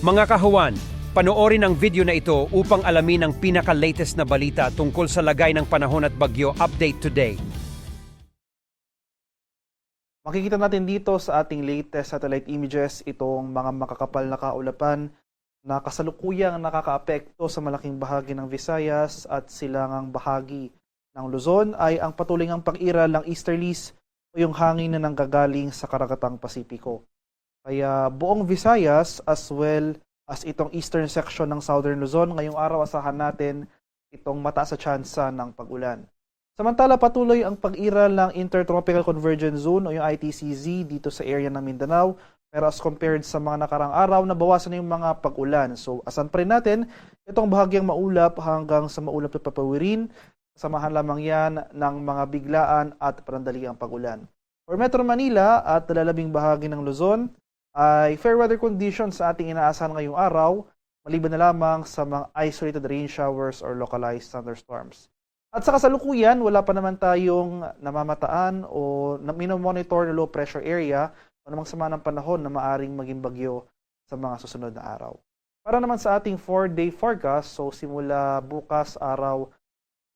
Mga kahuwan, panoorin ang video na ito upang alamin ang pinaka-latest na balita tungkol sa lagay ng panahon at bagyo update today. Makikita natin dito sa ating latest satellite images itong mga makakapal na kaulapan na kasalukuyang nakakaapekto sa malaking bahagi ng Visayas at silangang bahagi ng Luzon ay ang patuloy ngang pag-iral ng easterlies o yung hangin na nanggagaling sa karagatang Pasipiko. Kaya buong Visayas as well as itong eastern section ng Southern Luzon, ngayong araw asahan natin itong mataas sa tsansa ng pag-ulan. Samantala, patuloy ang pag-iral ng Intertropical Convergence Zone o yung ITCZ dito sa area ng Mindanao. Pero as compared sa mga nakarang araw, nabawasan na yung mga pag-ulan. So, asan pa rin natin itong bahagyang maulap hanggang sa maulap na papawirin. Samahan lamang yan ng mga biglaan at panandaliang pag-ulan. For Metro Manila at nalalabing bahagi ng Luzon, ay fair weather conditions sa ating inaasahan ngayong araw, maliban na lamang sa mga isolated rain showers or localized thunderstorms. At sa kasalukuyan, wala pa naman tayong namamataan o minomonitor na low pressure area o namang sama ng panahon na maaring maging bagyo sa mga susunod na araw. Para naman sa ating 4-day forecast, so simula bukas araw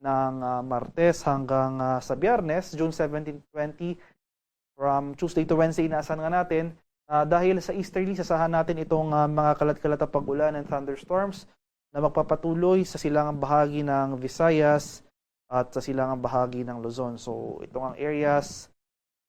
ng Martes hanggang sa Biyernes, June 17, 20, from Tuesday to Wednesday, inaasahan nga natin, dahil sa easterly, sasahan natin itong mga kalat-kalat na pag-ulan and thunderstorms na magpapatuloy sa silangang bahagi ng Visayas at sa silangang bahagi ng Luzon. So, itong ang areas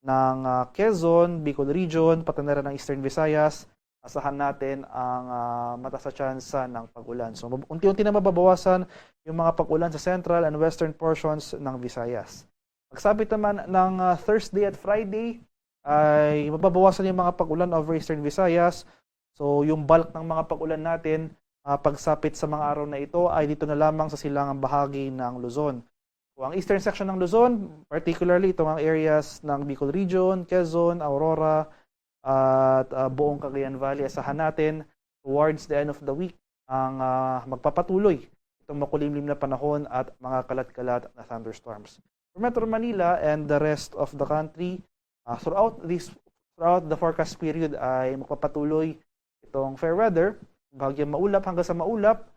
ng Quezon, Bicol Region, patandara ng Eastern Visayas, asahan natin ang mataas na tsansa ng pag-ulan. So, unti-unti na mababawasan yung mga pag-ulan sa central and western portions ng Visayas. Pagsapit naman ng Thursday at Friday, ay mababawasan yung mga pag-ulan over Eastern Visayas. So, yung bulk ng mga pag-ulan natin, pagsapit sa mga araw na ito, ay dito na lamang sa silangang bahagi ng Luzon. So, ang eastern section ng Luzon, particularly itong ang areas ng Bicol Region, Quezon, Aurora, at buong Cagayan Valley, asahan natin towards the end of the week ang magpapatuloy itong makulimlim na panahon at mga kalat-kalat na thunderstorms. For Metro Manila and the rest of the country, throughout the forecast period ay magpapatuloy itong fair weather, bahagyang maulap hanggang sa maulap,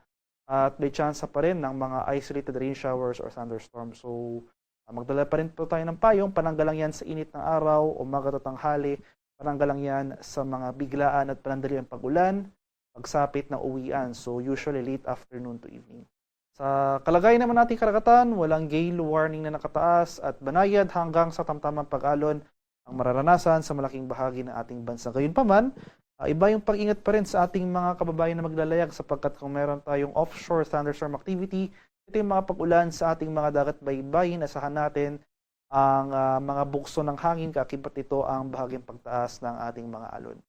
at may chance pa rin ng mga isolated rain showers or thunderstorms. So, magdala pa rin po tayo ng payong, pananggalang yan sa init ng araw, umaga at tanghali, pananggalang yan sa mga biglaan at panandaliang pag-ulan, pagsapit ng uwian. So, usually late afternoon to evening. Sa kalagayan naman nating karagatan, walang gale warning na nakataas at banayad hanggang sa tamtamang pag-alon ang mararanasan sa malaking bahagi ng ating bansa. Gayunpaman, iba yung pag-ingat pa rin sa ating mga kababayan na maglalayag sapagkat kung meron tayong offshore thunderstorm activity, ito yung mga pag-ulan sa ating mga dagat baybayin. Asahan natin ang mga bukso ng hangin, kakibat ito ang bahagyang pagtaas ng ating mga alon.